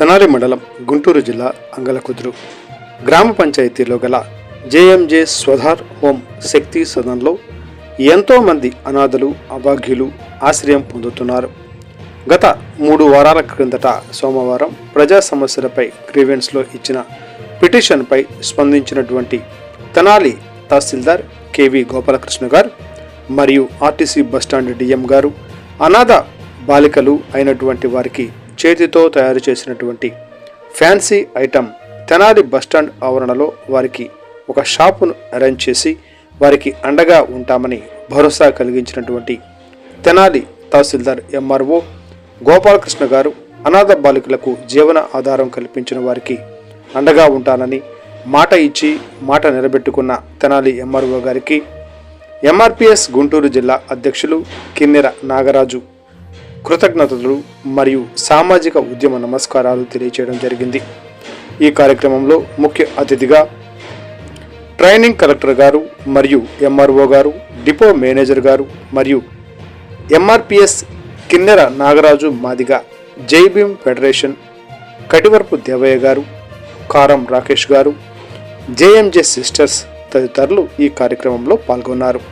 తెనాలి మండలం గుంటూరు జిల్లా అంగలకుదురు గ్రామ పంచాయతీలో గల జేఎంజే స్వధార్ హోమ్ శక్తి సదన్లో ఎంతోమంది అనాథలు అభాగ్యులు ఆశ్రయం పొందుతున్నారు. గత 3 వారాల క్రిందట సోమవారం ప్రజా సమస్యలపై గ్రీవెన్స్లో ఇచ్చిన పిటిషన్పై స్పందించినటువంటి తెనాలి తహసీల్దార్ కేవి గోపాలకృష్ణ గారు మరియు ఆర్టీసీ బస్టాండ్ డిఎం గారు అనాథ బాలికలు అయినటువంటి వారికి చేతితో తయారు చేసినటువంటి ఫ్యాన్సీ ఐటమ్ తెనాలి బస్టాండ్ ఆవరణలో వారికి ఒక షాపును అరేంజ్ చేసి వారికి అండగా ఉంటామని భరోసా కలిగించినటువంటి తెనాలి తహసీల్దార్ ఎంఆర్ఓ గోపాలకృష్ణ గారు అనాథ బాలికలకు జీవన ఆధారం కల్పించిన వారికి అండగా ఉంటానని మాట ఇచ్చి మాట నిలబెట్టుకున్న తెనాలి ఎంఆర్ఓ గారికి ఎంఆర్పిఎస్ గుంటూరు జిల్లా అధ్యక్షులు కిన్నెర నాగరాజు కృతజ్ఞతలు మరియు సామాజిక ఉద్యమ నమస్కారాలు తెలియజేయడం జరిగింది. ఈ కార్యక్రమంలో ముఖ్య అతిథిగా ట్రైనింగ్ కలెక్టర్ గారు మరియు ఎంఆర్ఓ గారు, డిపో మేనేజర్ గారు మరియు ఎంఆర్పిఎస్ కిన్నెర నాగరాజు మాదిగ జైభీమ్ ఫెడరేషన్ కటివరపు దేవయ్య గారు, కారం రాకేష్ గారు, జేఎంజే సిస్టర్స్ తదితరులు ఈ కార్యక్రమంలో పాల్గొన్నారు.